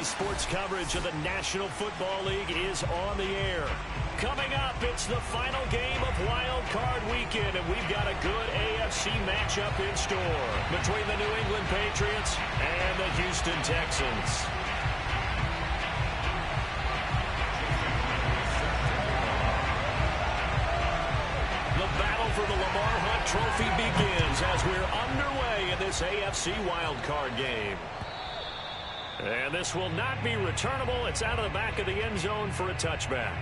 sports coverage of the National Football League is on the air. Coming up, it's the final game of Wild Card Weekend, and we've got a good AFC matchup in store between the New England Patriots and the Houston Texans. The battle for the Lamar Hunt Trophy begins as we're underway in this AFC Wild Card game. And this will not be returnable. It's out of the back of the end zone for a touchback.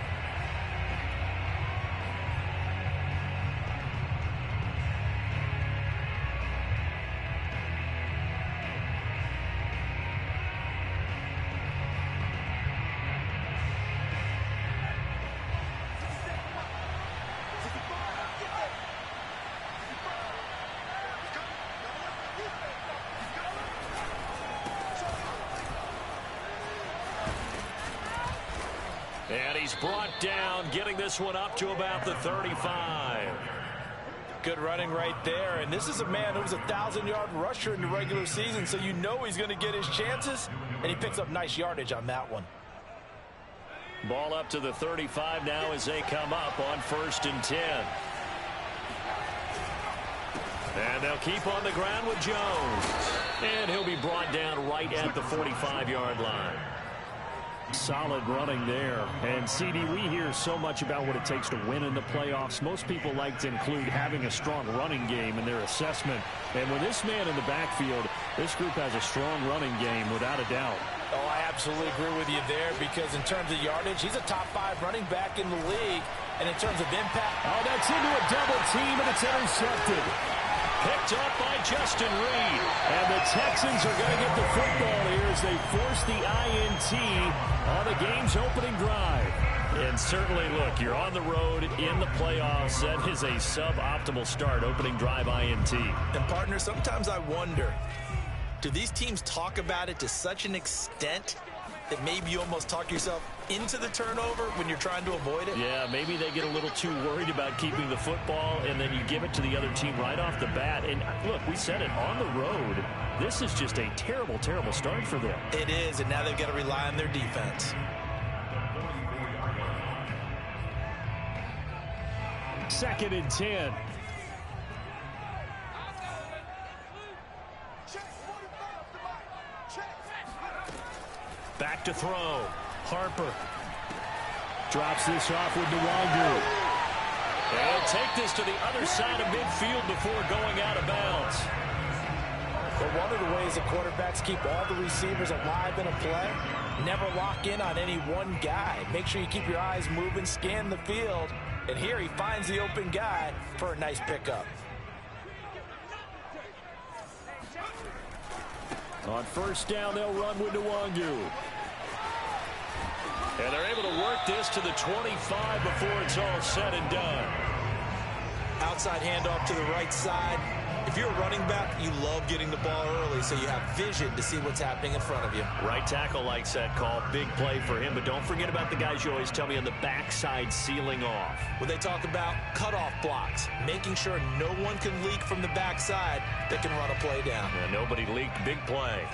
And he's brought down, getting this one up to about the 35. Good running right there. And this is a man who was a 1,000-yard rusher in the regular season, so you know he's going to get his chances. And he picks up nice yardage on that one. Ball up to the 35 now as they come up on 1st and 10. And they'll keep on the ground with Jones. And he'll be brought down right at the 45-yard line. Solid running there. And CD, we hear so much about what it takes to win in the playoffs. Most people like to include having a strong running game in their assessment. And with this man in the backfield, this group has a strong running game without a doubt. Oh, I absolutely agree with you there, because in terms of yardage, he's a top 5 running back in the league. And in terms of impact, oh, that's into a double team, and it's intercepted. Picked up by Justin Reed. And the Texans are going to get the football here as they force the INT on the game's opening drive. And certainly, look, you're on the road in the playoffs. That is a suboptimal start, opening drive INT. And, partner, sometimes I wonder, do these teams talk about it to such an extent that maybe you almost talk yourself into the turnover when you're trying to avoid it? Yeah, maybe they get a little too worried about keeping the football, and then you give it to the other team right off the bat. And look, we said it, on the road, this is just a terrible, terrible start for them. It is, and now they've got to rely on their defense. Second and 10. Back to throw. Harper drops this off with Nwangu. They'll take this to the other side of midfield before going out of bounds. But one of the ways the quarterbacks keep all the receivers alive in a play, never lock in on any one guy. Make sure you keep your eyes moving, scan the field. And here he finds the open guy for a nice pickup. On 1st down, they'll run with Nwangu. And they're able to work this to the 25 before it's all said and done. Outside handoff to the right side. If you're a running back, you love getting the ball early so you have vision to see what's happening in front of you. Right tackle likes that call. Big play for him. But don't forget about the guys you always tell me on the backside sealing off. When they talk about cutoff blocks, making sure no one can leak from the backside that can run a play down. Yeah, nobody leaked. Big play.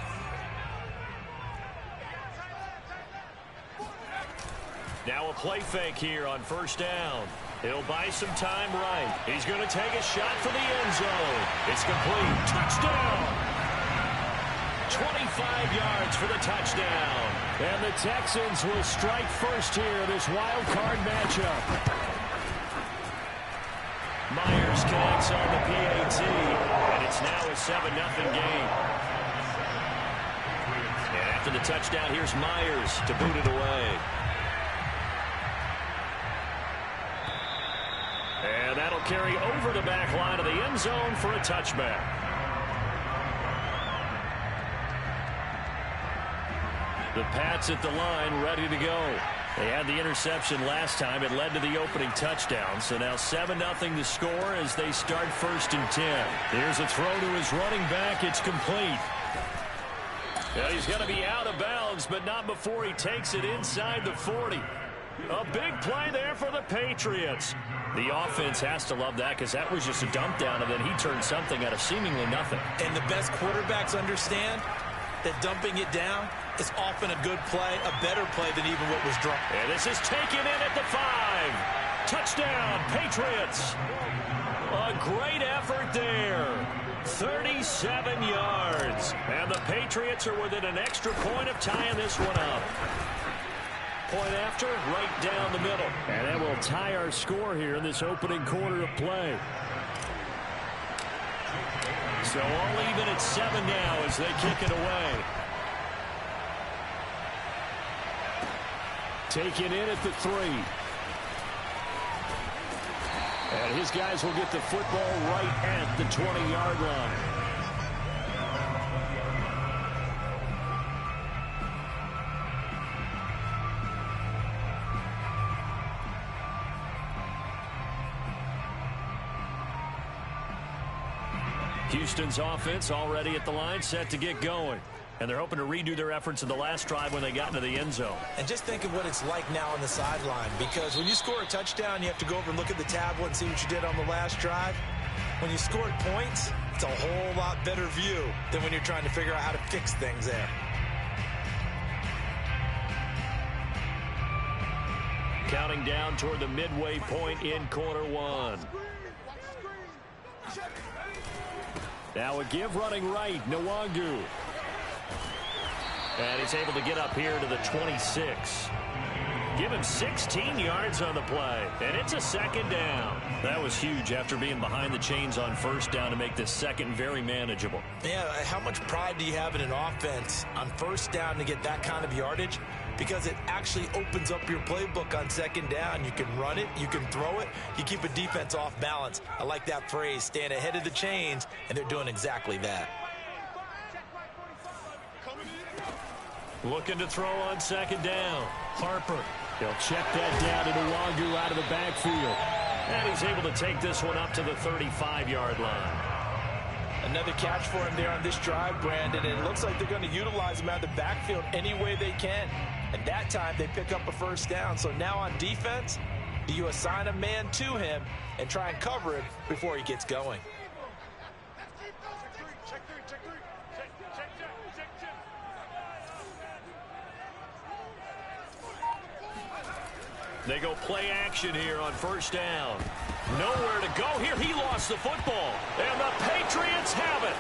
Now a play fake here on 1st down. He'll buy some time right. He's going to take a shot for the end zone. It's complete. Touchdown! 25 yards for the touchdown. And the Texans will strike first here, this wild card matchup. Myers connects on the PAT, and it's now a 7-0 game. And after the touchdown, here's Myers to boot it away. And that'll carry over the back line of the end zone for a touchback. The Pats at the line, ready to go. They had the interception last time. It led to the opening touchdown. So now 7-0 the score as they start 1st and 10. Here's a throw to his running back. It's complete. Well, he's going to be out of bounds, but not before he takes it inside the 40. A big play there for the Patriots. The offense has to love that because that was just a dump down, and then he turned something out of seemingly nothing. And the best quarterbacks understand that dumping it down is often a good play, a better play than even what was dropped. And this is taken in at the 5. Touchdown, Patriots. A great effort there. 37 yards. And the Patriots are within an extra point of tying this one up. Point after, right down the middle. And that will tie our score here in this opening quarter of play. So all even at 7 now as they kick it away. Taken in at the 3. And his guys will get the football right at the 20-yard line. Houston's offense already at the line, set to get going. And they're hoping to redo their efforts in the last drive when they got into the end zone. And just think of what it's like now on the sideline, because when you score a touchdown, you have to go over and look at the tablet and see what you did on the last drive. When you scored points, it's a whole lot better view than when you're trying to figure out how to fix things there. Counting down toward the midway point in quarter 1. Now a give running right, Nwangu. And he's able to get up here to the 26. Give him 16 yards on the play, and it's a second down. That was huge after being behind the chains on first down to make this second very manageable. Yeah, how much pride do you have in an offense on first down to get that kind of yardage? Because it actually opens up your playbook on second down. You can run it, you can throw it, you keep a defense off balance. I like that phrase, stand ahead of the chains, and they're doing exactly that. Looking to throw on second down. Harper. They'll check that down to Nwangu out of the backfield. And he's able to take this one up to the 35-yard line. Another catch for him there on this drive, Brandon, and it looks like they're going to utilize him out of the backfield any way they can. And that time they pick up a first down. So now on defense, do you assign a man to him and try and cover him before he gets going? They go play action here on first down. Nowhere to go here. He lost the football. And the Patriots have it.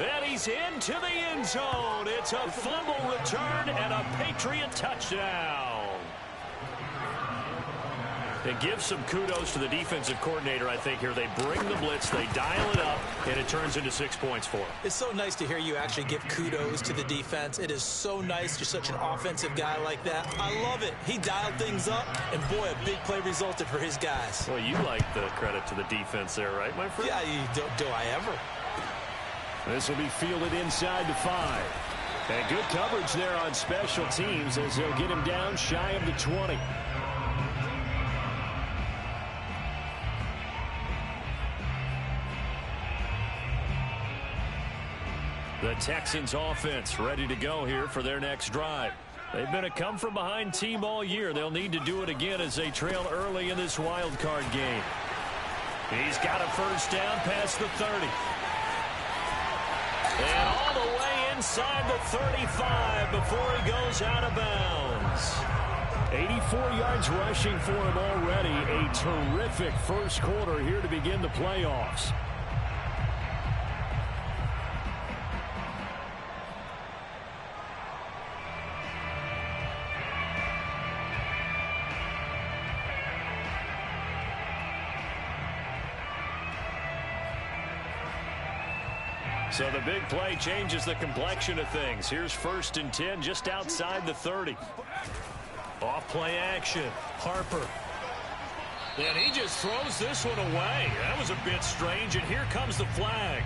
And he's into the end zone. It's a fumble return and a Patriot touchdown. And give some kudos to the defensive coordinator, I think, here. They bring the blitz, they dial it up, and it turns into 6 points for them. It's so nice to hear you actually give kudos to the defense. It is so nice. You're such an offensive guy like that. I love it. He dialed things up, and boy, a big play resulted for his guys. Well, you like the credit to the defense there, right, my friend? Yeah, do I ever? This will be fielded inside the 5. And good coverage there on special teams as they'll get him down shy of the 20. The Texans offense ready to go here for their next drive. They've been a come-from-behind team all year. They'll need to do it again as they trail early in this wild card game. He's got a first down past the 30. And all the way inside the 35 before he goes out of bounds. 84 yards rushing for him already. A terrific first quarter here to begin the playoffs. So the big play changes the complexion of things. Here's 1st and 10 just outside the 30. Off play action. Harper. And he just throws this one away. That was a bit strange, and here comes the flag.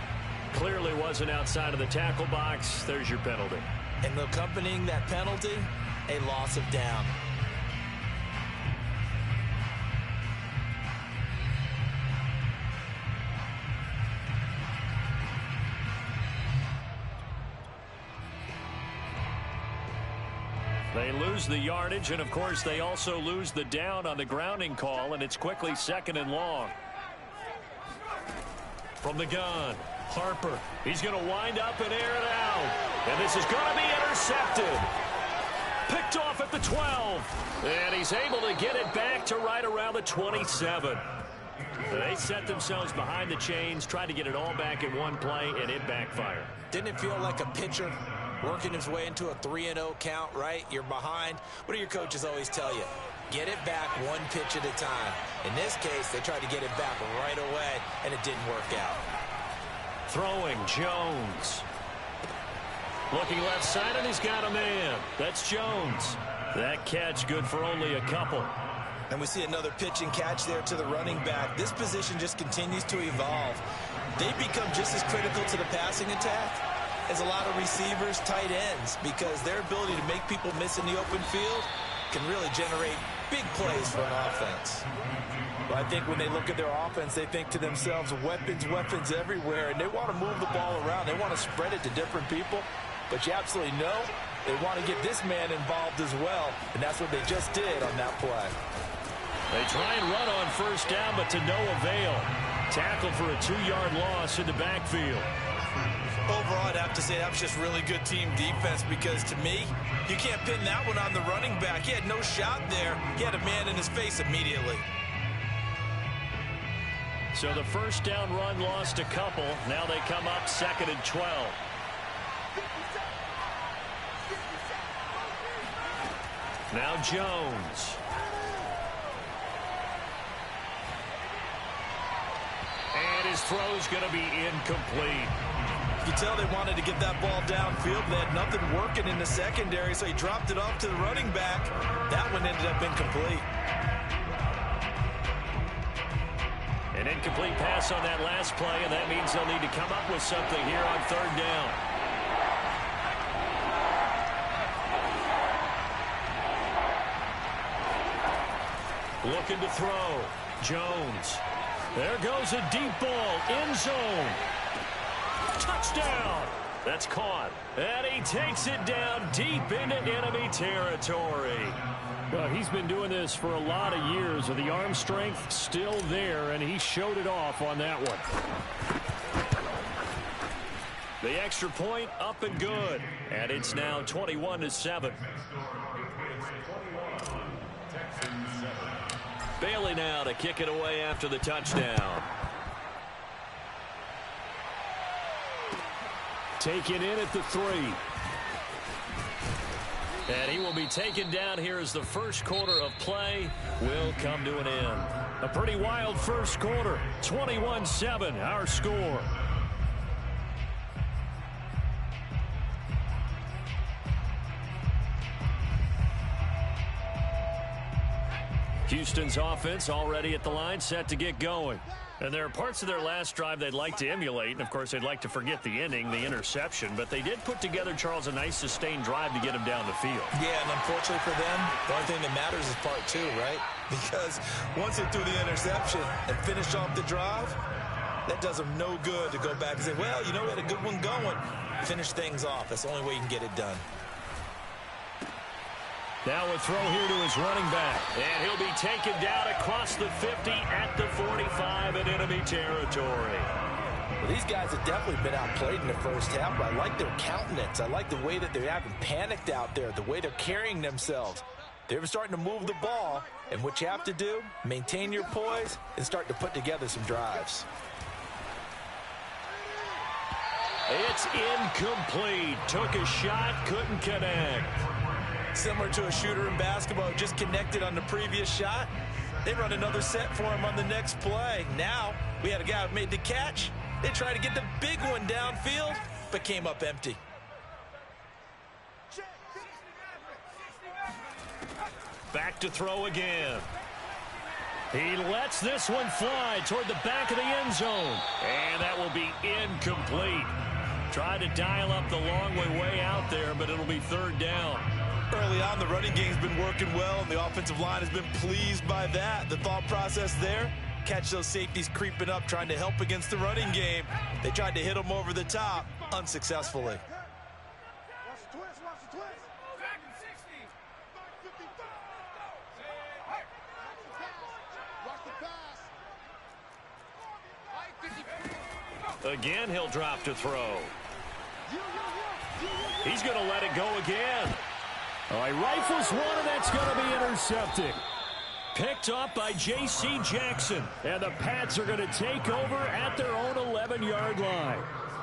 Clearly wasn't outside of the tackle box. There's your penalty. And accompanying that penalty, a loss of down. They lose the yardage, and of course they also lose the down on the grounding call, and it's quickly 2nd and long. From the gun, Harper, he's going to wind up and air it out. And this is going to be intercepted. Picked off at the 12. And he's able to get it back to right around the 27. They set themselves behind the chains, tried to get it all back in one play, and it backfired. Didn't it feel like a pitcher working his way into a 3-0 count, right? You're behind. What do your coaches always tell you? Get it back one pitch at a time. In this case, they tried to get it back right away, and it didn't work out. Throwing, Jones. Looking left side, and he's got a man. That's Jones. That catch good for only a couple. And we see another pitch and catch there to the running back. This position just continues to evolve. They become just as critical to the passing attack as a lot of receivers, tight ends, because their ability to make people miss in the open field can really generate big plays for an offense. Well, I think when they look at their offense, they think to themselves, weapons, weapons everywhere, and they want to move the ball around. They want to spread it to different people, but you absolutely know they want to get this man involved as well, and that's what they just did on that play. They try and run on first down, but to no avail. Tackled for a 2-yard loss in the backfield. Overall, I'd have to say that was just really good team defense, because to me, you can't pin that one on the running back. He had no shot there. He had a man in his face immediately. So the first down run lost a couple. Now they come up 2nd and 12. Now Jones. And his throw's going to be incomplete. You can tell they wanted to get that ball downfield. They had nothing working in the secondary, so he dropped it off to the running back. That one ended up incomplete. An incomplete pass on that last play, and that means they'll need to come up with something here on 3rd down. Looking to throw. Jones. There goes a deep ball. End zone. Touchdown. That's caught. And he takes it down deep into enemy territory. Well, he's been doing this for a lot of years, with the arm strength still there, and he showed it off on that one. The extra point up and good. And it's now 21-7. Bailey now to kick it away after the touchdown. Taken in at the 3. And he will be taken down here as the first quarter of play will come to an end. A pretty wild first quarter. 21-7, our score. Houston's offense already at the line, set to get going. And there are parts of their last drive they'd like to emulate. And, of course, they'd like to forget the ending, the interception. But they did put together, Charles, a nice sustained drive to get him down the field. Yeah, and unfortunately for them, the only thing that matters is part 2, right? Because once they threw the interception and finished off the drive, that does them no good to go back and say, well, you know, we had a good one going. Finish things off. That's the only way you can get it done. Now a throw here to his running back. And he'll be taken down across the 50 at the 45 in enemy territory. Well, these guys have definitely been outplayed in the first half, but I like their countenance. I like the way that they haven't panicked out there, the way they're carrying themselves. They're starting to move the ball, and what you have to do, maintain your poise and start to put together some drives. It's incomplete. Took a shot, couldn't connect. Similar to a shooter in basketball who just connected on the previous shot. They run another set for him on the next play. Now, we had a guy who made the catch. They tried to get the big one downfield, but came up empty. Back to throw again. He lets this one fly toward the back of the end zone. And that will be incomplete. Tried to dial up the long way out there, but it'll be 3rd down. Early on, the running game's been working well, and the offensive line has been pleased by that. The thought process there, catch those safeties creeping up, trying to help against the running game. They tried to hit them over the top, unsuccessfully. Again, he'll drop to throw. He's going to let it go again. He rifles one, and that's going to be intercepted. Picked off by J.C. Jackson. And the Pats are going to take over at their own 11-yard line.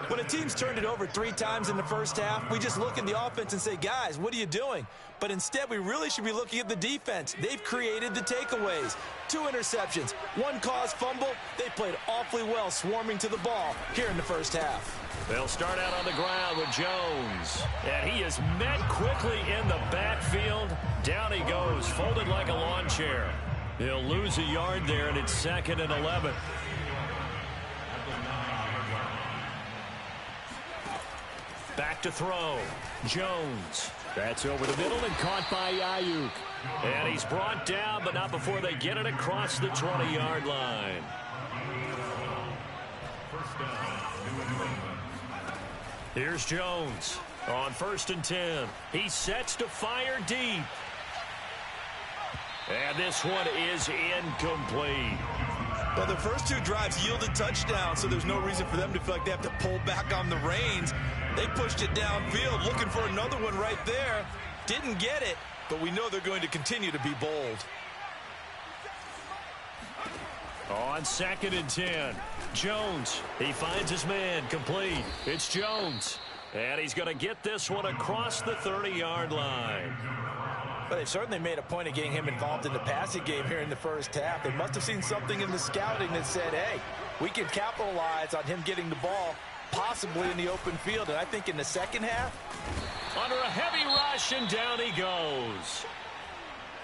When a team's turned it over 3 times in the first half, we just look at the offense and say, guys, what are you doing? But instead, we really should be looking at the defense. They've created the takeaways. 2 interceptions, 1 caused fumble. They played awfully well swarming to the ball here in the first half. They'll start out on the ground with Jones. And he is met quickly in the backfield. Down he goes, folded like a lawn chair. He'll lose a yard there, and it's 2nd and 11. Back to throw. Jones. That's over the middle and caught by Ayuk. And he's brought down, but not before they get it across the 20-yard line. Here's Jones on 1st and 10. He sets to fire deep. And this one is incomplete. Well, the first 2 drives yielded touchdowns, so there's no reason for them to feel like they have to pull back on the reins. They pushed it downfield, looking for another one right there. Didn't get it, but we know they're going to continue to be bold. On 2nd and 10, Jones, he finds his man, complete. It's Jones, and he's going to get this one across the 30-yard line. But they've certainly made a point of getting him involved in the passing game here in the first half. They must have seen something in the scouting that said, hey, we can capitalize on him getting the ball possibly in the open field. And I think in the second half, under a heavy rush, and down he goes.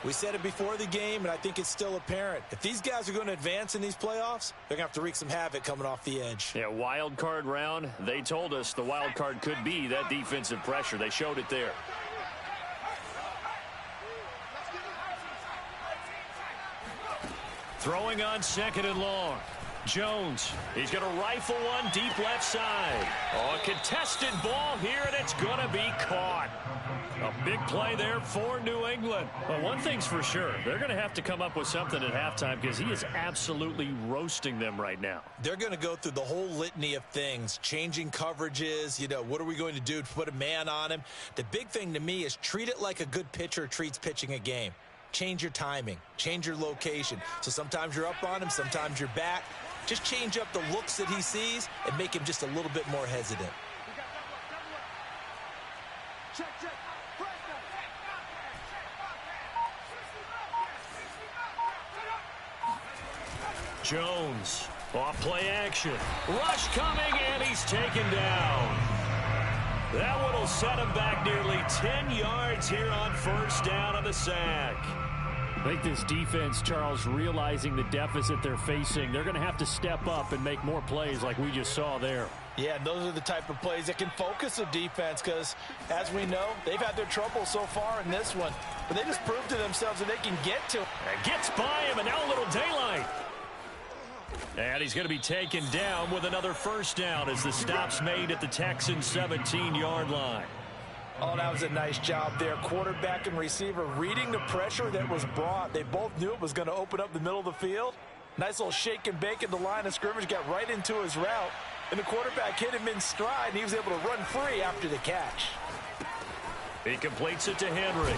We said it before the game, and I think it's still apparent. If these guys are going to advance in these playoffs, they're going to have to wreak some havoc coming off the edge. Yeah, wild card round. They told us the wild card could be that defensive pressure. They showed it there. Throwing on 2nd and long. Jones, he's going to rifle one deep left side. Oh, a contested ball here, and it's going to be caught. A big play there for New England. Well, one thing's for sure. They're going to have to come up with something at halftime because he is absolutely roasting them right now. They're going to go through the whole litany of things, changing coverages. You know, what are we going to do to put a man on him? The big thing to me is treat it like a good pitcher treats pitching a game. Change your timing. Change your location. So sometimes you're up on him, sometimes you're back. Just change up the looks that he sees and make him just a little bit more hesitant. Jones, off play action. Rush coming, and he's taken down. That one will set him back nearly 10 yards here on 1st down on the sack. I think this defense, Charles, realizing the deficit they're facing, they're going to have to step up and make more plays like we just saw there. Yeah, those are the type of plays that can focus a defense because, as we know, they've had their trouble so far in this one. But they just proved to themselves that they can get to him. And gets by him, and now a little daylight. And he's going to be taken down with another 1st down as the stop's made at the Texans' 17-yard line. Oh, that was a nice job there. Quarterback and receiver reading the pressure that was brought. They both knew it was going to open up the middle of the field. Nice little shake and bake at the line of scrimmage, got right into his route. And the quarterback hit him in stride, and he was able to run free after the catch. He completes it to Henry.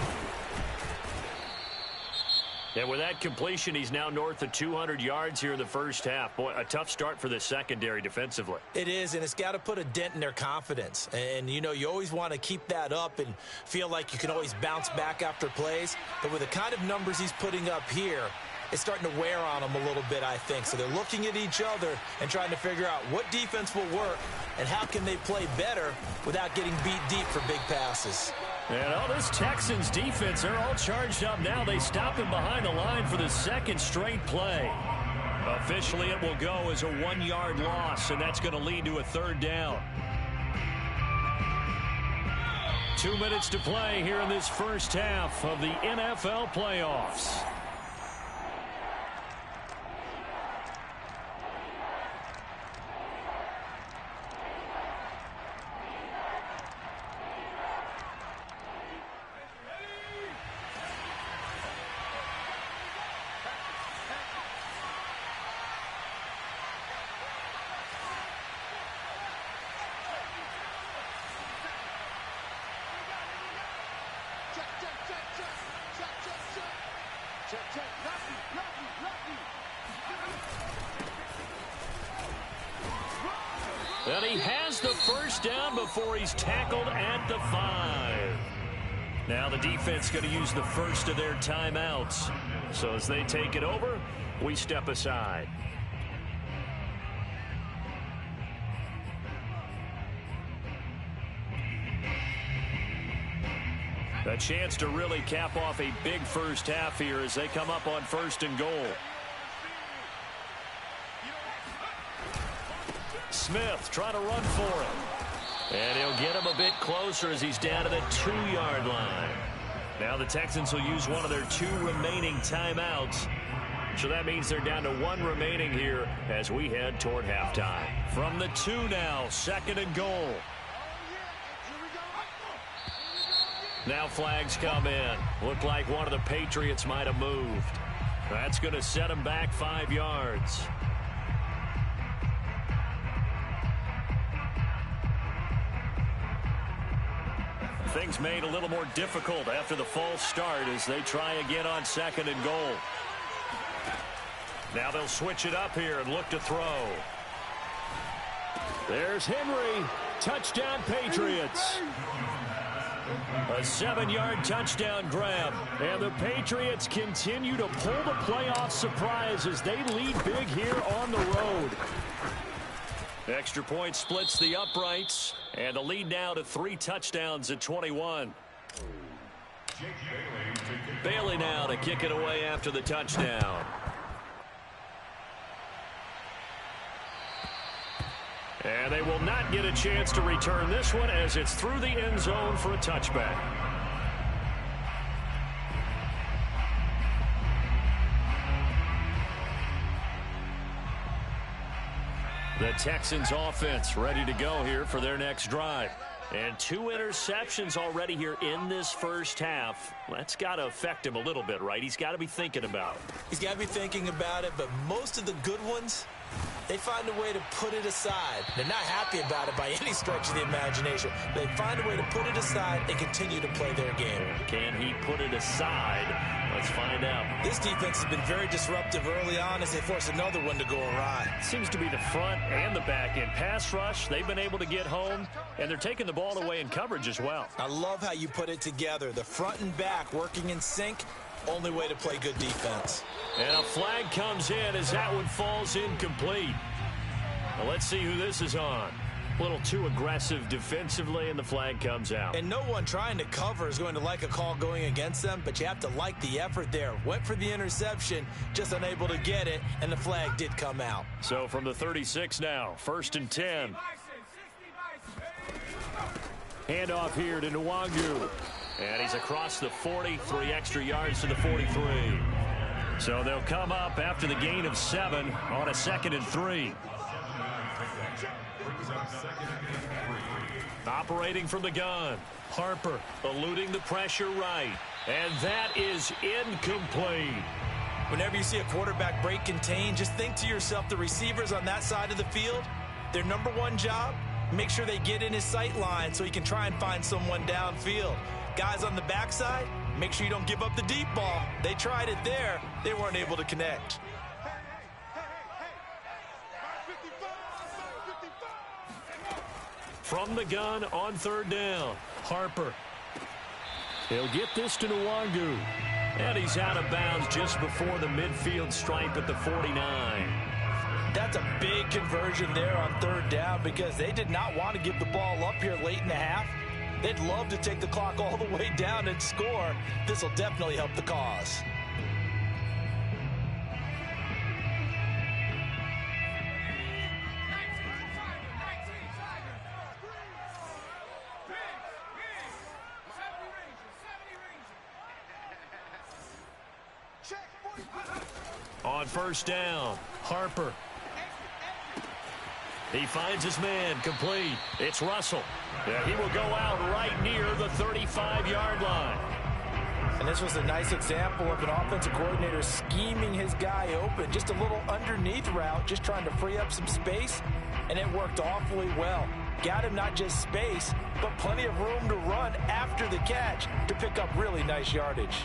And with that completion, he's now north of 200 yards here in the first half. Boy, a tough start for the secondary defensively. It is, and it's got to put a dent in their confidence. And, you know, you always want to keep that up and feel like you can always bounce back after plays. But with the kind of numbers he's putting up here, it's starting to wear on them a little bit, I think. So they're looking at each other and trying to figure out what defense will work and how can they play better without getting beat deep for big passes. And all this Texans defense, they're all charged up now. They stop him behind the line for the 2nd straight play. Officially, it will go as a 1-yard loss, and that's going to lead to a 3rd down. 2 minutes to play here in this first half of the NFL playoffs. And he has the first down before he's tackled at the 5. Now the defense going to use the first of their timeouts. So as they take it over, we step aside. A chance to really cap off a big first half here as they come up on 1st and goal. Smith trying to run for it. And he'll get him a bit closer as he's down to the 2-yard line. Now the Texans will use one of their 2 remaining timeouts. So that means they're down to 1 remaining here as we head toward halftime. From the 2 now, 2nd and goal. Now flags come in. Looked like one of the Patriots might have moved. That's going to set them back 5 yards. Things made a little more difficult after the false start as they try again on 2nd and goal. Now they'll switch it up here and look to throw. There's Henry. Touchdown Patriots. A 7-yard touchdown grab. And the Patriots continue to pull the playoff surprise as they lead big here on the road. Extra point splits the uprights. And the lead now to 3 touchdowns at 21. Bailey now to kick it away after the touchdown. And they will not get a chance to return this one as it's through the end zone for a touchback. The Texans offense ready to go here for their next drive. And 2 interceptions already here in this first half. That's got to affect him a little bit, right? He's got to be thinking about it. He's got to be thinking about it, but most of the good ones, they find a way to put it aside. They're not happy about it by any stretch of the imagination. They find a way to put it aside and continue to play their game. Can he put it aside? Let's find out. This defense has been very disruptive early on as they force another one to go awry. Seems to be the front and the back end. Pass rush, they've been able to get home, and they're taking the ball away in coverage as well. I love how you put it together. The front and back working in sync. Only way to play good defense. And a flag comes in as that one falls incomplete. Well, let's see who this is on. A little too aggressive defensively, and the flag comes out. And no one trying to cover is going to like a call going against them, but you have to like the effort there. Went for the interception, just unable to get it, and the flag did come out. So from the 36 now, 1st and 10. Handoff here to Nwangu. And he's across the 40, 3 extra yards to the 43. So they'll come up after the gain of 7 on a 2nd and 3. Operating from the gun. Harper eluding the pressure right. And that is incomplete. Whenever you see a quarterback break contain, just think to yourself, the receivers on that side of the field, their number 1 job, make sure they get in his sight line so he can try and find someone downfield. Guys on the backside, make sure you don't give up the deep ball. They tried it there. They weren't able to connect. From the gun on 3rd down. Harper. He'll get this to Nwangu. And he's out of bounds just before the midfield stripe at the 49. That's a big conversion there on 3rd down because they did not want to give the ball up here late in the half. They'd love to take the clock all the way down and score. This will definitely help the cause. On 1st down, Harper. He finds his man, complete. It's Russell. Yeah, he will go out right near the 35-yard line. And this was a nice example of an offensive coordinator scheming his guy open. Just a little underneath route, just trying to free up some space, and it worked awfully well. Got him not just space, but plenty of room to run after the catch to pick up really nice yardage.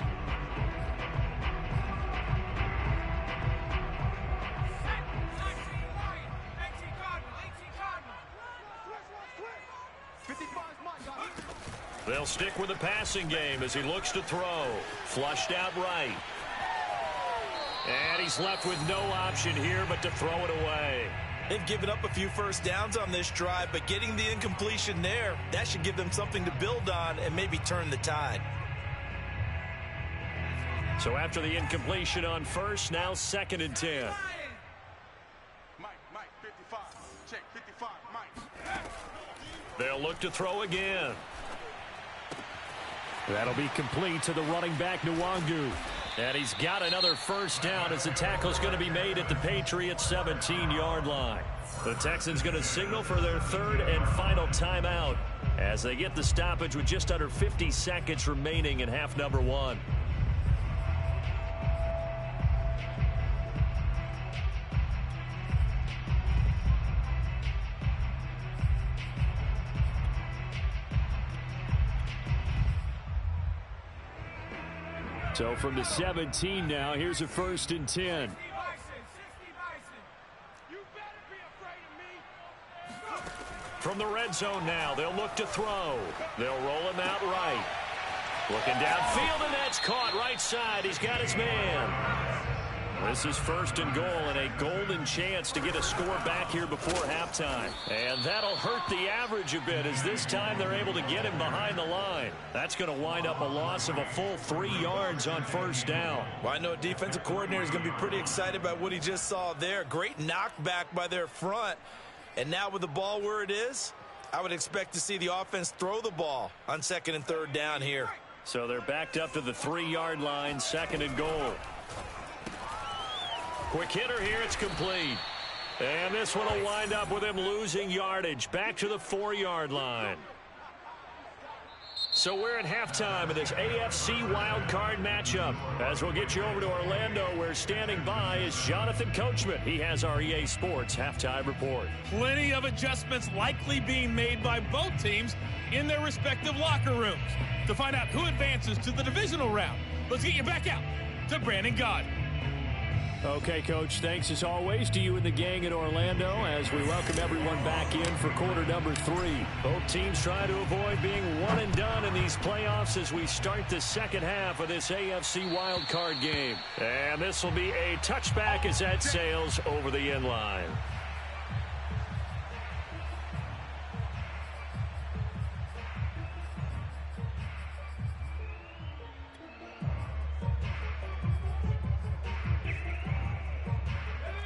They'll stick with the passing game as he looks to throw. Flushed out right. And he's left with no option here but to throw it away. They've given up a few first downs on this drive, but getting the incompletion there, that should give them something to build on and maybe turn the tide. So after the incompletion on first, now 2nd and 10. Mike, 55. Check, 55, Mike. They'll look to throw again. That'll be complete to the running back, Nwangu. And he's got another first down as the tackle's going to be made at the Patriots' 17-yard line. The Texans going to signal for their 3rd and final timeout as they get the stoppage with just under 50 seconds remaining in half number 1. So from the 17 now, here's a 1st and 10. From the red zone now, they'll look to throw. They'll roll him out right. Looking downfield, and that's caught right side. He's got his man. This is 1st and goal and a golden chance to get a score back here before halftime. And that'll hurt the average a bit as this time they're able to get him behind the line. That's going to wind up a loss of a full 3 yards on 1st down. Well, I know a defensive coordinator is going to be pretty excited about what he just saw there. Great knockback by their front. And now with the ball where it is, I would expect to see the offense throw the ball on 2nd and 3rd down here. So they're backed up to the 3-yard line, 2nd and goal. Quick hitter here, it's complete. And this one will wind up with him losing yardage back to the 4-yard line. So we're at halftime of this AFC wildcard matchup. As we'll get you over to Orlando, where standing by is Jonathan Coachman. He has our EA Sports halftime report. Plenty of adjustments likely being made by both teams in their respective locker rooms. To find out who advances to the divisional round, let's get you back out to Brandon Gaudin. Okay, Coach, thanks as always to you and the gang in Orlando as we welcome everyone back in for quarter number 3. Both teams trying to avoid being one and done in these playoffs as we start the second half of this AFC wildcard game. And this will be a touchback as that sails over the end line.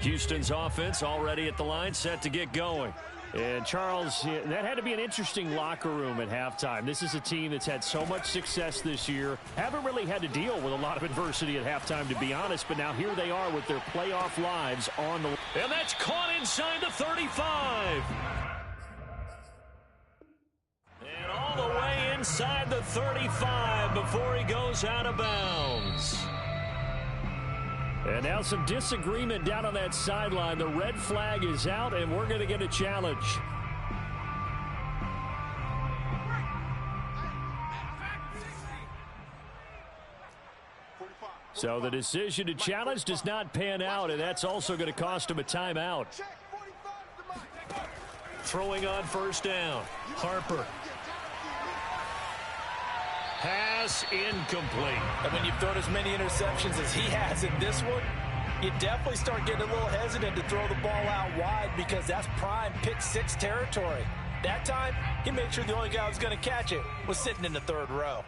Houston's offense already at the line, set to get going. And, Charles, that had to be an interesting locker room at halftime. This is a team that's had so much success this year. Haven't really had to deal with a lot of adversity at halftime, to be honest. But now here they are with their playoff lives on the... And that's caught inside the 35. And all the way inside the 35 before he goes out of bounds. And now some disagreement down on that sideline. The red flag is out, and we're going to get a challenge. So the decision to challenge does not pan out, and that's also going to cost him a timeout. Throwing on 1st down. Harper. Pass incomplete. And when you've thrown as many interceptions as he has in this one, you definitely start getting a little hesitant to throw the ball out wide because that's prime pick 6 territory. That time, he made sure the only guy who was going to catch it was sitting in the 3rd row.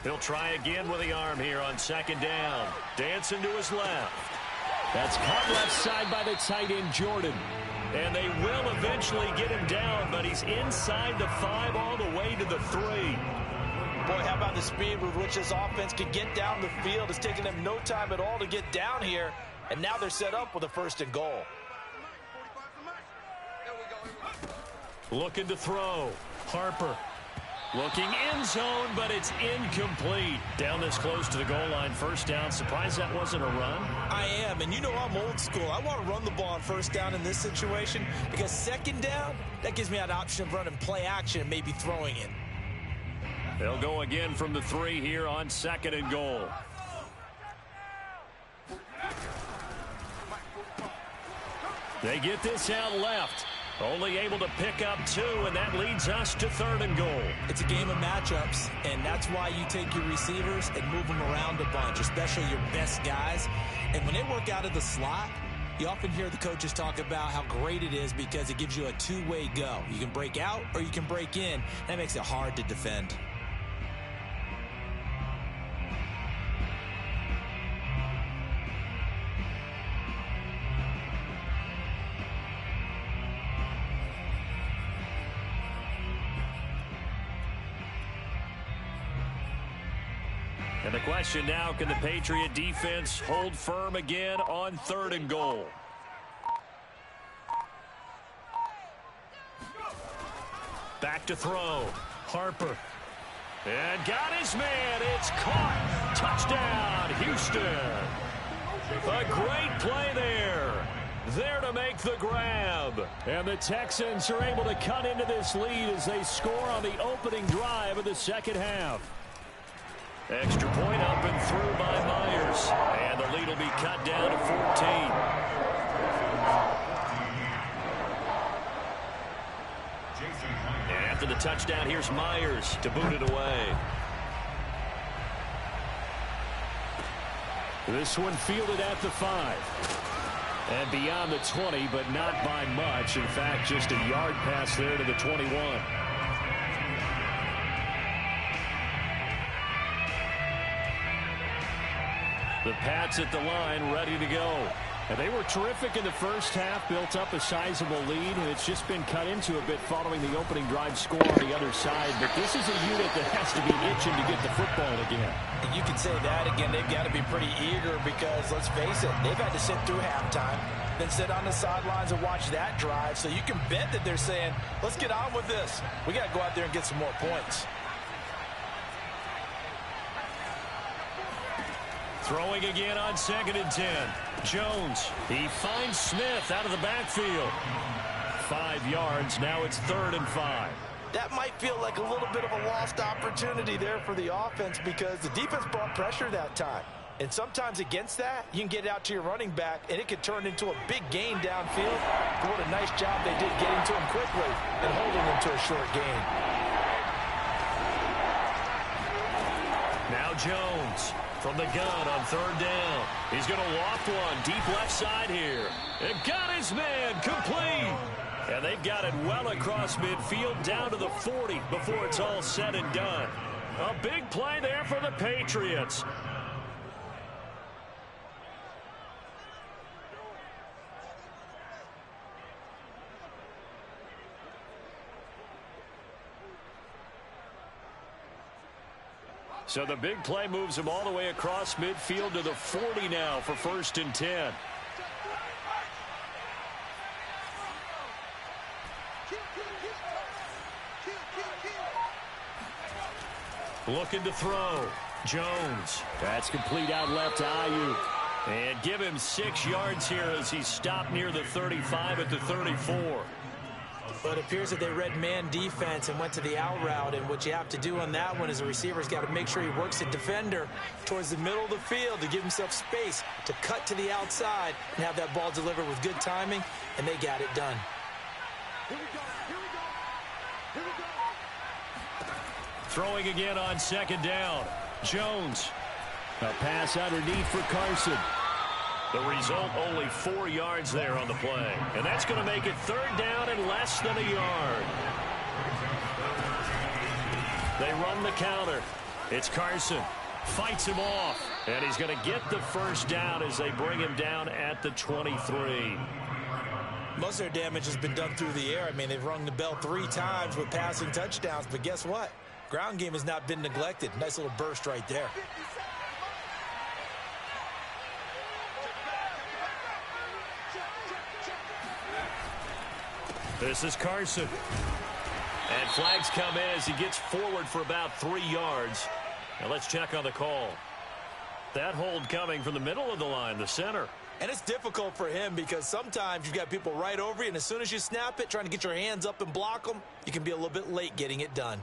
He'll try again with the arm here on 2nd down. Dancing to his left. That's caught left side by the tight end, Jordan. And they will eventually get him down, but he's inside the 5 all the way to the 3. Boy, how about the speed with which this offense can get down the field? It's taken them no time at all to get down here, and now they're set up with a 1st and goal. Looking to throw. Harper. Looking end zone, but it's incomplete. Down this close to the goal line, 1st down. Surprised that wasn't a run? I am, and you know I'm old school. I want to run the ball on 1st down in this situation because 2nd down, that gives me an option of running play action and maybe throwing it. They'll go again from the 3 here on 2nd and goal. They get this out left. Only able to pick up 2, and that leads us to 3rd and goal. It's a game of matchups, and that's why you take your receivers and move them around a bunch, especially your best guys. And when they work out of the slot, you often hear the coaches talk about how great it is because it gives you a two-way go. You can break out or you can break in. That makes it hard to defend. And the question now, can the Patriot defense hold firm again on 3rd and goal? Back to throw. Harper. And got his man. It's caught. Touchdown, Houston. A great play there. There to make the grab. And the Texans are able to cut into this lead as they score on the opening drive of the second half. Extra point up and through by Myers. And the lead will be cut down to 14. And after the touchdown, here's Myers to boot it away. This one fielded at the 5. And beyond the 20, but not by much. In fact, just a yard pass there to the 21. The Pats at the line, ready to go. And they were terrific in the first half, built up a sizable lead, and it's just been cut into a bit following the opening drive score on the other side. But this is a unit that has to be itching to get the football again. And you can say that again. They've got to be pretty eager because, let's face it, they've had to sit through halftime, then sit on the sidelines and watch that drive. So you can bet that they're saying, let's get on with this. We got to go out there and get some more points. Throwing again on 2nd and 10. Jones. He finds Smith out of the backfield. 5 yards. Now it's 3rd and 5. That might feel like a little bit of a lost opportunity there for the offense because the defense brought pressure that time. And sometimes against that, you can get it out to your running back, and it could turn into a big gain downfield. But what a nice job they did getting to him quickly and holding him to a short gain. Now Jones. From the gun on 3rd down. He's going to loft one deep left side here. And got his man complete. And they've got it well across midfield down to the 40 before it's all said and done. A big play there for the Patriots. So the big play moves him all the way across midfield to the 40 now for 1st and 10. Looking to throw. Jones. That's complete out left to Ayuk. And give him 6 yards here as he's stopped near the 35 at the 34. But it appears that they read man defense and went to the out route. And what you have to do on that one is the receiver's got to make sure he works the defender towards the middle of the field to give himself space to cut to the outside and have that ball delivered with good timing. And they got it done. Here we go. Here we go. Here we go. Throwing again on 2nd down. Jones. A pass underneath for Carson. The result, only 4 yards there on the play. And that's going to make it 3rd down and less than a yard. They run the counter. It's Carson. Fights him off. And he's going to get the 1st down as they bring him down at the 23. Most of their damage has been done through the air. I mean, they've rung the bell 3 times with passing touchdowns. But guess what? Ground game has not been neglected. Nice little burst right there. This is Carson. And flags come in as he gets forward for about 3 yards. Now let's check on the call. That hold coming from the middle of the line, the center. And it's difficult for him because sometimes you've got people right over you, and as soon as you snap it, trying to get your hands up and block them, you can be a little bit late getting it done.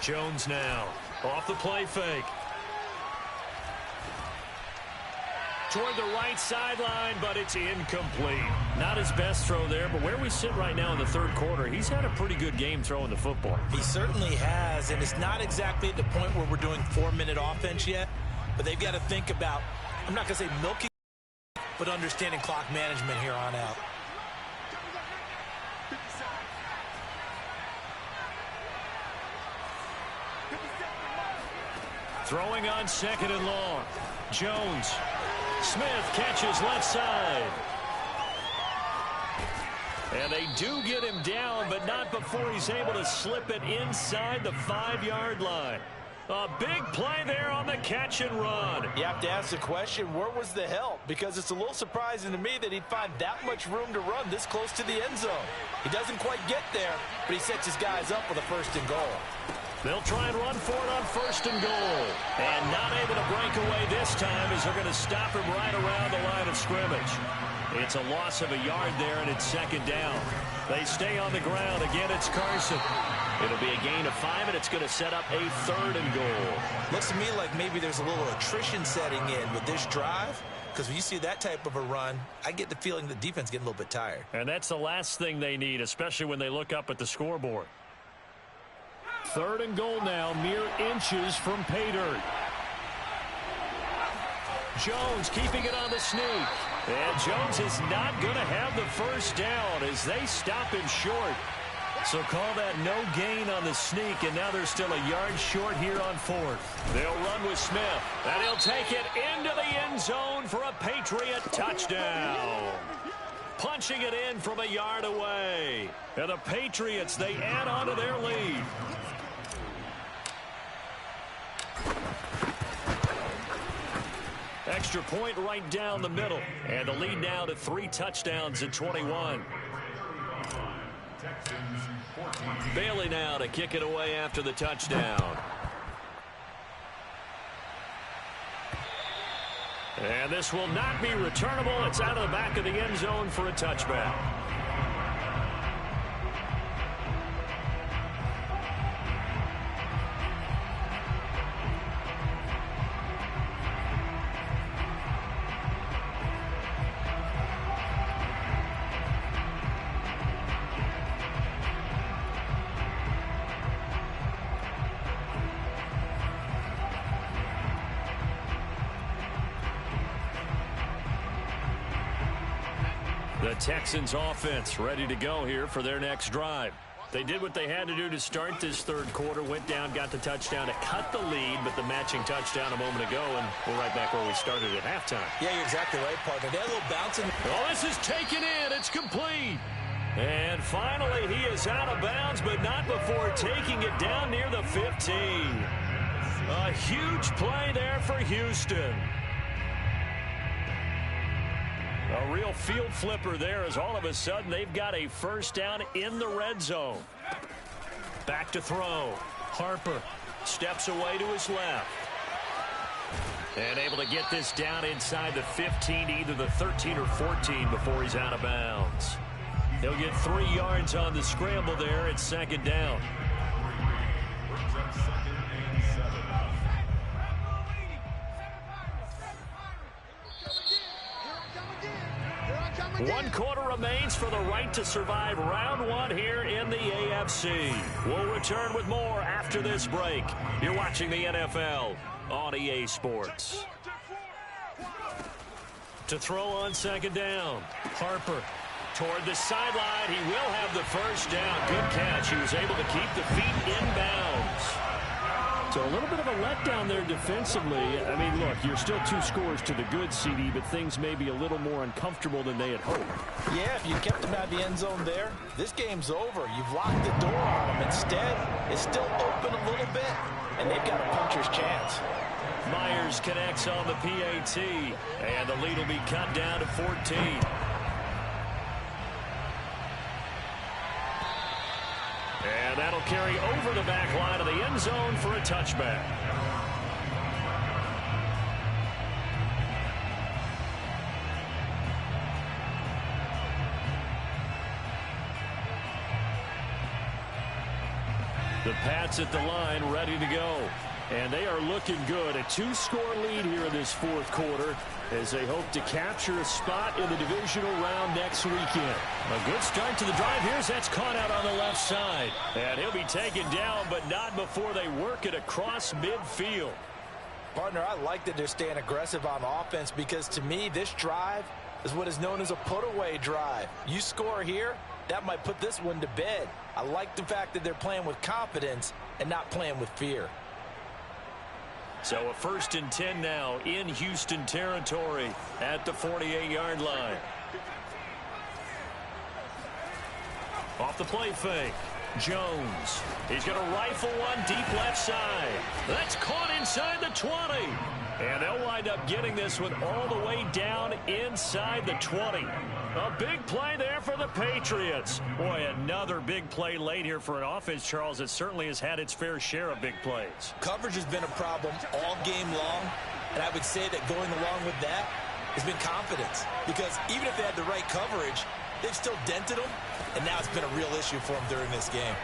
Jones now off the play fake. toward the right sideline, but it's incomplete. Not his best throw there, but where we sit right now in the third quarter, he's had a pretty good game throwing the football. He certainly has, and it's not exactly at the point where we're doing 4-minute offense yet, but they've got to think about, I'm not going to say milking, but understanding clock management here on out. Throwing on second and long. Jones. Smith catches left side. And they do get him down, but not before he's able to slip it inside the 5-yard line. A big play there on the catch and run. You have to ask the question, where was the help? Because it's a little surprising to me that he'd find that much room to run this close to the end zone. He doesn't quite get there, but he sets his guys up with a 1st and goal. They'll try and run for it on 1st and goal. And not able to break away this time as they're going to stop him right around the line of scrimmage. It's a loss of a yard there, and it's 2nd down. They stay on the ground. Again, it's Carson. It'll be a gain of 5, and it's going to set up a 3rd and goal. Looks to me like maybe there's a little attrition setting in with this drive, because when you see that type of a run, I get the feeling the defense getting a little bit tired. And that's the last thing they need, especially when they look up at the scoreboard. 3rd and goal now, mere inches from pay dirt. Jones keeping it on the sneak. And Jones is not going to have the 1st down as they stop him short. So call that no gain on the sneak, and now they're still a yard short here on 4th. They'll run with Smith, and he'll take it into the end zone for a Patriot touchdown. Punching it in from a yard away. And the Patriots, they add on to their lead. Extra point right down the middle. And the lead now to 3 touchdowns at 21. Bailey now to kick it away after the touchdown. And this will not be returnable. It's out of the back of the end zone for a touchback. The Texans offense ready to go here for their next drive. They did what they had to do to start this 3rd quarter, went down, got the touchdown to cut the lead, but the matching touchdown a moment ago, and we're right back where we started at halftime. Yeah, you're exactly right, partner. They had a little bouncing. Oh, this is taken in. It's complete. And finally, he is out of bounds, but not before taking it down near the 15. A huge play there for Houston. A real field flipper there as all of a sudden they've got a 1st down in the red zone. Back to throw. Harper steps away to his left. And able to get this down inside the 15, either the 13 or 14 before he's out of bounds. He'll get 3 yards on the scramble there. It's 2nd down. One quarter remains for the right to survive round 1 here in the AFC. We'll return with more after this break. You're watching the NFL on EA Sports. To throw on 2nd down. Harper toward the sideline. He will have the 1st down. Good catch. He was able to keep the feet inbounds. So a little bit of a letdown there defensively. I mean, look, you're still 2 scores to the good, CD, but things may be a little more uncomfortable than they had hoped. Yeah, if you kept them out of the end zone there, this game's over. You've locked the door on them. Instead, it's still open a little bit, and they've got a puncher's chance. Myers connects on the PAT, and the lead will be cut down to 14. And that'll carry over the back line of the end zone for a touchback. The Pats at the line, ready to go. And they are looking good. A 2-score lead here in this fourth quarter as they hope to capture a spot in the divisional round next weekend. A good start to the drive. That's caught out on the left side. And he'll be taken down, but not before they work it across midfield. Partner, I like that they're staying aggressive on offense because to me, this drive is what is known as a put-away drive. You score here, that might put this one to bed. I like the fact that they're playing with confidence and not playing with fear. So a 1st and 10 now in Houston territory at the 48-yard line. Off the play fake. Jones. He's going to rifle one deep left side. That's caught inside the 20. And they'll wind up getting this one all the way down inside the 20. A big play there for the Patriots. Boy, another big play late here for an offense, Charles, that certainly has had its fair share of big plays. Coverage has been a problem all game long, and I would say that going along with that has been confidence. Because even if they had the right coverage, they've still dented them, and now it's been a real issue for them during this game.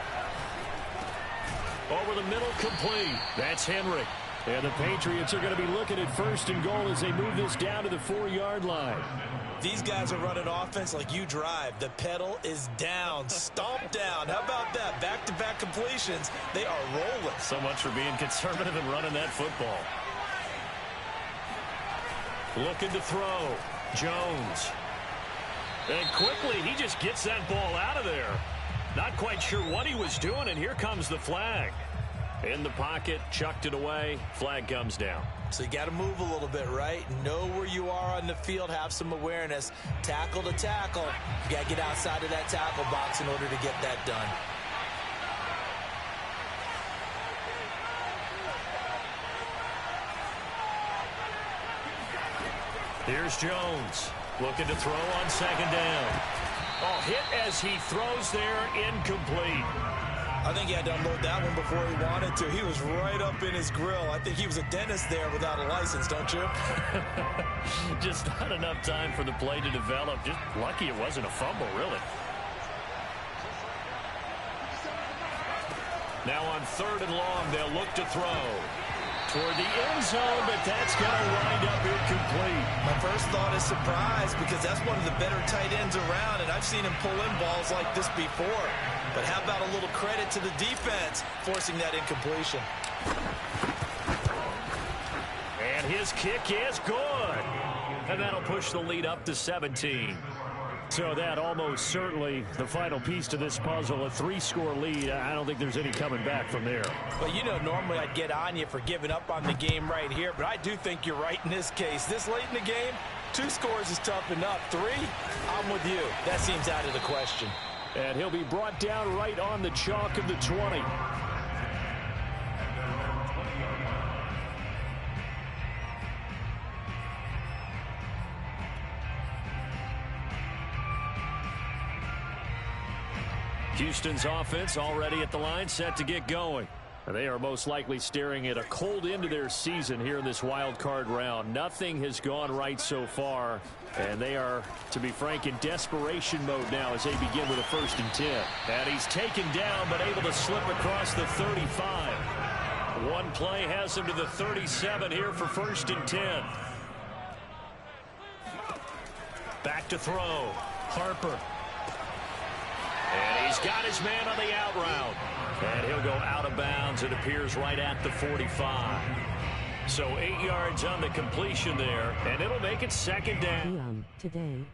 Over the middle, complete. That's Henry. And the Patriots are going to be looking at 1st and goal as they move this down to the 4-yard line. These guys are running offense like you drive. The pedal is down, stomped down. How about that? Back-to-back completions. They are rolling. So much for being conservative and running that football. Looking to throw. Jones. And quickly, he just gets that ball out of there. Not quite sure what he was doing, and here comes the flag. In the pocket, chucked it away, flag comes down. So you got to move a little bit, right? Know where you are on the field, have some awareness. Tackle to tackle. You got to get outside of that tackle box in order to get that done. Here's Jones. Looking to throw on 2nd down. Oh, hit as he throws there, incomplete. I think he had to unload that one before he wanted to. He was right up in his grill. I think he was a dentist there without a license, don't you? Just not enough time for the play to develop. Just lucky it wasn't a fumble, really. Now on 3rd and long, they'll look to throw. Toward the end zone, but that's going to wind up incomplete. My first thought is surprise because that's one of the better tight ends around, and I've seen him pull in balls like this before. But how about a little credit to the defense forcing that incompletion? And his kick is good. And that'll push the lead up to 17. So that almost certainly the final piece to this puzzle, a 3-score lead. I don't think there's any coming back from there. Well, you know, normally I'd get on you for giving up on the game right here, but I do think you're right in this case. This late in the game, 2 scores is tough enough. 3, I'm with you. That seems out of the question. And he'll be brought down right on the chalk of the 20. Houston's offense already at the line, set to get going. And they are most likely staring at a cold end to their season here in this wild card round. Nothing has gone right so far, and they are, to be frank, in desperation mode now as they begin with a 1st and 10. And he's taken down, but able to slip across the 35. One play has him to the 37 here for 1st and 10. Back to throw. Harper. And he's got his man on the out route. And he'll go out of bounds, it appears, right at the 45. So 8 yards on the completion there, and it'll make it 2nd down. Today.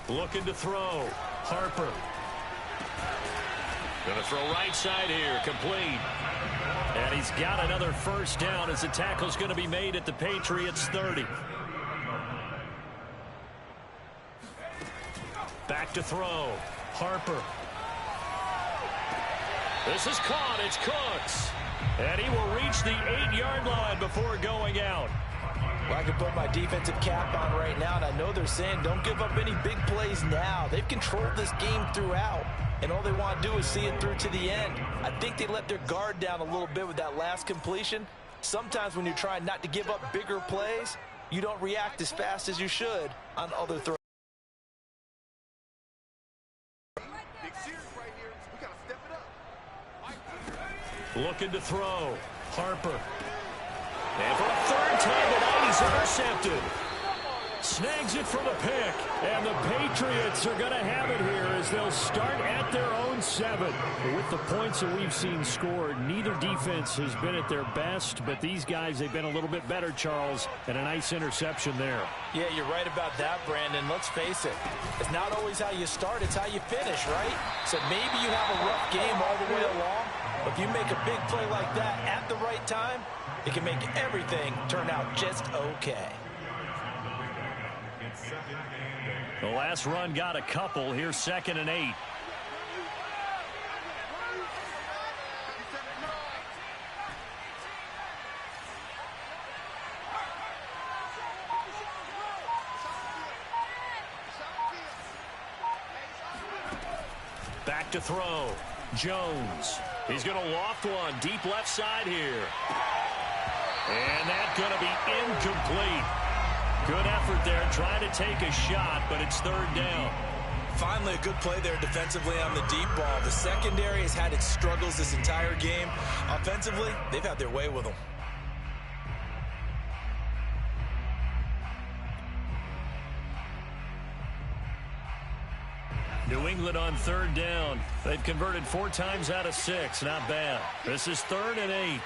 Looking to throw. Harper. Going to throw right side here, complete. And he's got another 1st down as the tackle's going to be made at the Patriots 30. Back to throw. Harper. This is caught. It's Cooks. And he will reach the 8-yard line before going out. Well, I can put my defensive cap on right now, and I know they're saying don't give up any big plays now. They've controlled this game throughout, and all they want to do is see it through to the end. I think they let their guard down a little bit with that last completion, Sometimes when you're trying not to give up bigger plays, you don't react as fast as you should on other throws. Looking to throw. Harper. And for a third time tonight, he's intercepted. Snags it for the pick. And the Patriots are going to have it here as they'll start at their own 7. With the points that we've seen scored, neither defense has been at their best, but these guys, they've been a little bit better, Charles, and a nice interception there. Yeah, you're right about that, Brandon. Let's face it. It's not always how you start, it's how you finish, right? So maybe you have a rough game all the way along, but if you make a big play like that at the right time, it can make everything turn out just okay. The last run got a couple. Here's 2nd and 8. Back to throw. Jones. He's going to loft one deep left side here. And that's going to be incomplete. Good effort there, trying to take a shot, but it's 3rd down. Finally, a good play there defensively on the deep ball. The secondary has had its struggles this entire game. Offensively, they've had their way with them. New England on 3rd down. They've converted 4 times out of 6. Not bad. This is 3rd and 8.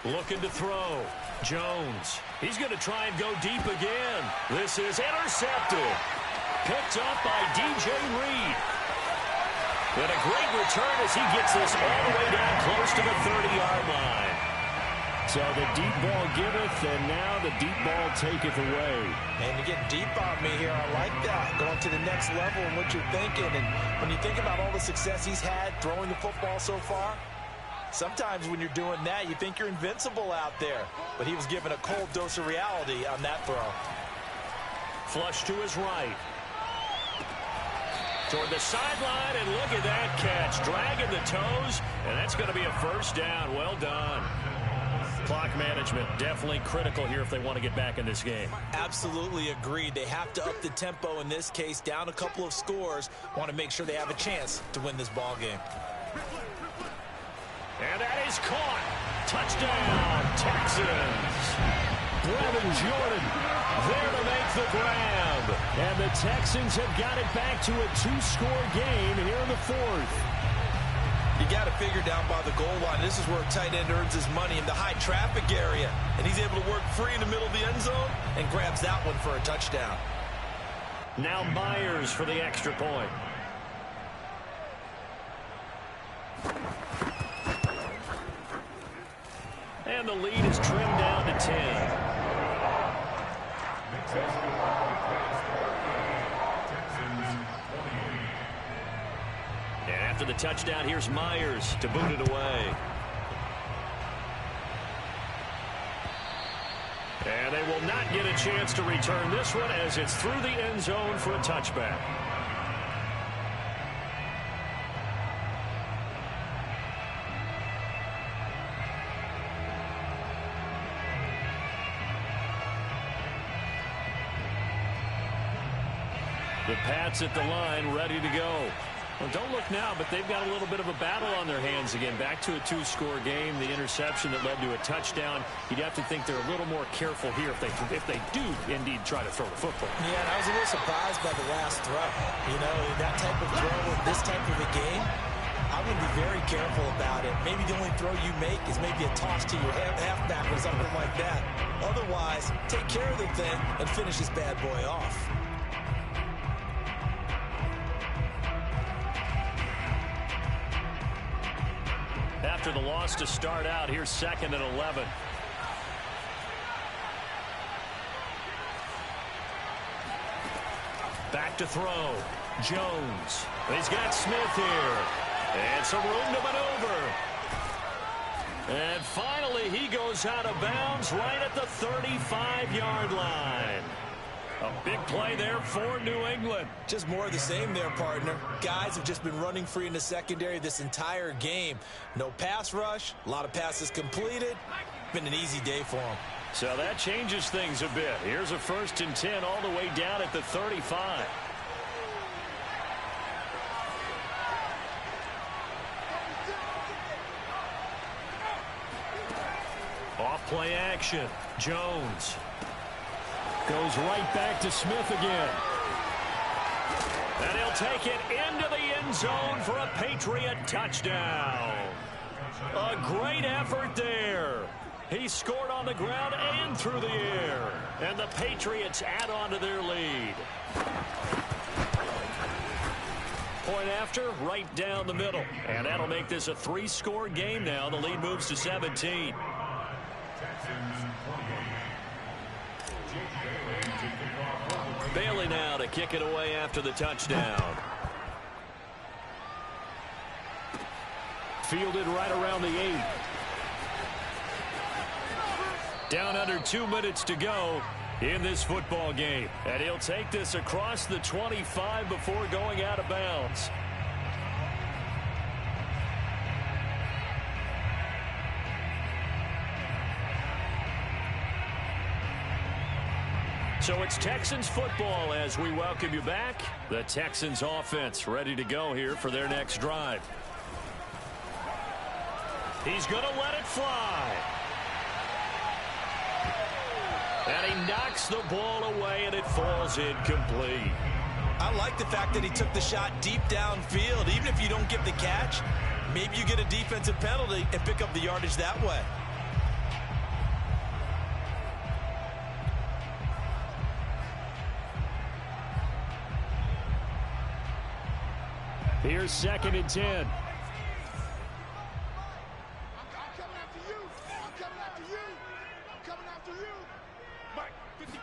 Looking to throw. Jones. He's going to try and go deep again. This is intercepted. Picked up by DJ Reed. And a great return as he gets this all the way down close to the 30-yard line. So the deep ball giveth, and now the deep ball taketh away. And you get deep on me here. I like that. Going to the next level and what you're thinking. And when you think about all the success he's had throwing the football so far, sometimes when you're doing that, you think you're invincible out there. But he was given a cold dose of reality on that throw. Flush to his right. Toward the sideline, and look at that catch. Dragging the toes, and that's going to be a 1st down. Well done. Clock management definitely critical here if they want to get back in this game. Absolutely agreed. They have to up the tempo in this case, down a couple of scores. Want to make sure they have a chance to win this ball game. And that is caught. Touchdown, Texans. Brevin Jordan there to make the grab. And the Texans have got it back to a 2-score game here in the 4th. You got to figure down by the goal line. This is where a tight end earns his money in the high traffic area. And he's able to work free in the middle of the end zone and grabs that one for a touchdown. Now Myers for the extra point. And the lead is trimmed down to 10. And after the touchdown, here's Myers to boot it away. And they will not get a chance to return this one as it's through the end zone for a touchback. The Pats at the line, ready to go. Well, don't look now, but they've got a little bit of a battle on their hands again. Back to a 2-score game. The interception that led to a touchdown. You'd have to think they're a little more careful here if they do indeed try to throw the football. Yeah, and I was a little surprised by the last throw. You know, that type of throw in this type of a game, I'm going to be very careful about it. Maybe the only throw you make is maybe a toss to your halfback or something like that. Otherwise, take care of the thing and finish this bad boy off. After the loss to start out, here's 2nd and 11. Back to throw. Jones. He's got Smith here. And some room to maneuver. And finally, he goes out of bounds right at the 35-yard line. A big play there for New England. Just more of the same there, partner. Guys have just been running free in the secondary this entire game. No pass rush, a lot of passes completed. Been an easy day for them. So that changes things a bit. Here's a 1st and 10 all the way down at the 35. Off play action. Jones goes right back to Smith again. And he'll take it into the end zone for a Patriot touchdown. A great effort there. He scored on the ground and through the air. And the Patriots add on to their lead. Point after, right down the middle. And that'll make this a 3-score game now. The lead moves to 17. Bailey now to kick it away after the touchdown. Fielded right around the 8. Down under 2 minutes to go in this football game. And he'll take this across the 25 before going out of bounds. So it's Texans football as we welcome you back. The Texans offense ready to go here for their next drive. He's going to let it fly. And he knocks the ball away, and it falls incomplete. I like the fact that he took the shot deep downfield. Even if you don't get the catch, maybe you get a defensive penalty and pick up the yardage that way. Here's 2nd and 10. I'm coming after you. I'm coming after you. I'm coming after you. Mike, 55.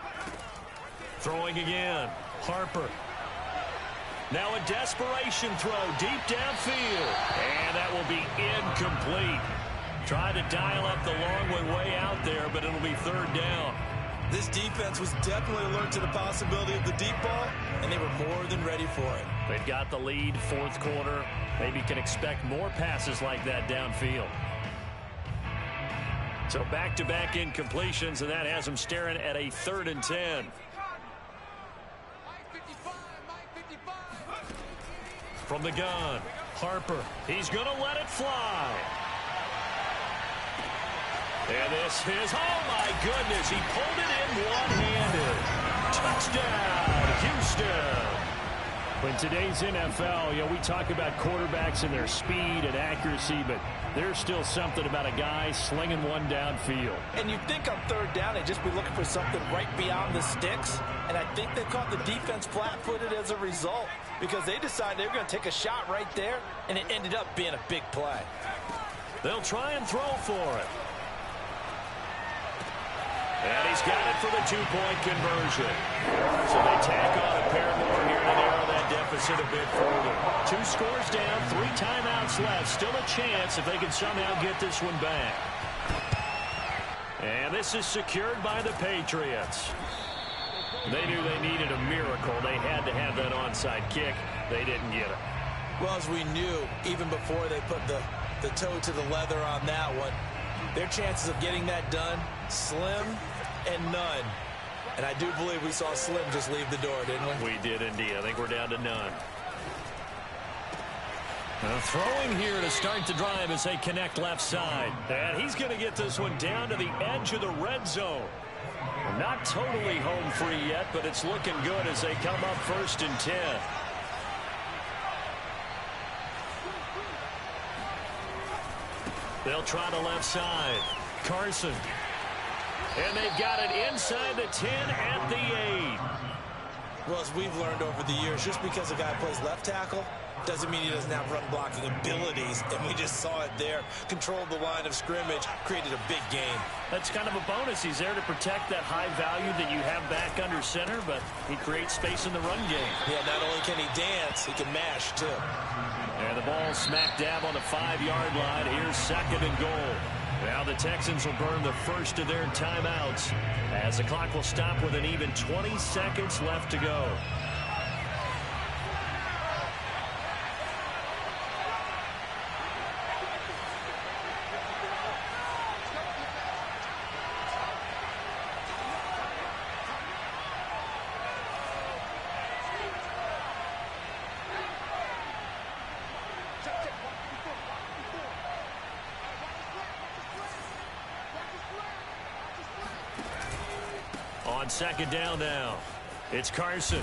Throwing again. Harper. Now a desperation throw deep downfield. And that will be incomplete. Tried to dial up the long one way out there, but it'll be 3rd down. This defense was definitely alert to the possibility of the deep ball, and they were more than ready for it. They've got the lead, 4th quarter. Maybe can expect more passes like that downfield. So back-to-back incompletions, and that has them staring at a 3rd and 10. From the gun, Harper. He's going to let it fly. And this is, oh my goodness, he pulled it in one-handed. Touchdown, Houston. In today's NFL, we talk about quarterbacks and their speed and accuracy, but there's still something about a guy slinging one downfield. And you'd think on 3rd down, they'd just be looking for something right beyond the sticks. And I think they caught the defense flat-footed as a result because they decided they were going to take a shot right there, and it ended up being a big play. They'll try and throw for it. And he's got it for the 2-point conversion. So they tack on a pair more here to narrow that deficit a bit further. 2 scores down, 3 timeouts left. Still a chance if they can somehow get this one back. And this is secured by the Patriots. They knew they needed a miracle. They had to have that onside kick. They didn't get it. Well, as we knew, even before they put the toe to the leather on that one, their chances of getting that done, slim and none. And I do believe we saw Slim just leave the door, didn't we? We did indeed. I think we're down to none. Throwing here to start the drive as they connect left side. And he's going to get this one down to the edge of the red zone. Not totally home free yet, but it's looking good as they come up 1st and 10. They'll try the left side. Carson. And they've got it inside the 10 at the 8. Well, as we've learned over the years, just because a guy plays left tackle doesn't mean he doesn't have run blocking abilities. And we just saw it there. Controlled the line of scrimmage, created a big game. That's kind of a bonus. He's there to protect that high value that you have back under center, but he creates space in the run game. Yeah, not only can he dance, he can mash, too. And the ball smack dab on the 5-yard line. Here's 2nd and goal. Now the Texans will burn the first of their timeouts as the clock will stop with an even 20 seconds left to go. On second down now, it's Carson.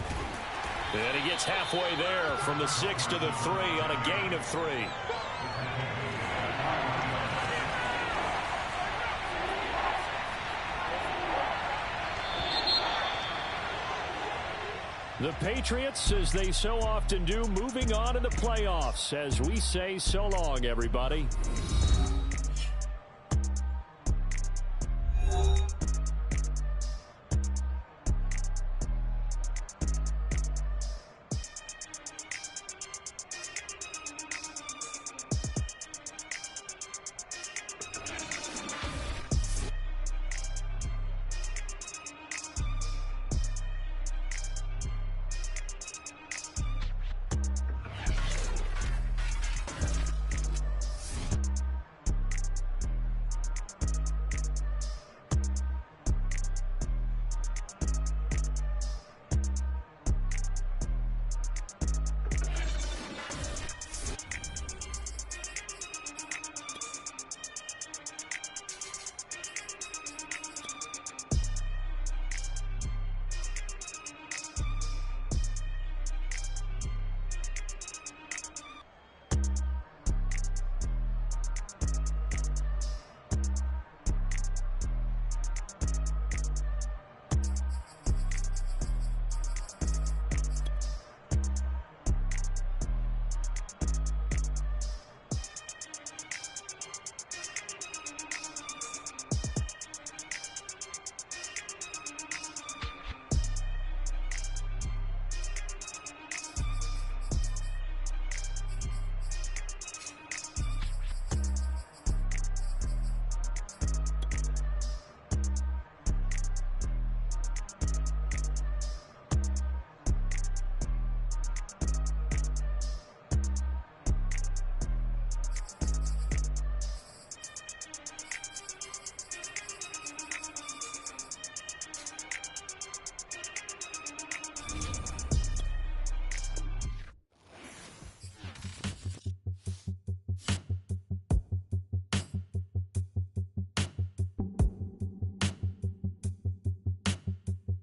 And he gets halfway there from the 6 to the 3 on a gain of 3. The Patriots, as they so often do, moving on in the playoffs as we say so long, everybody.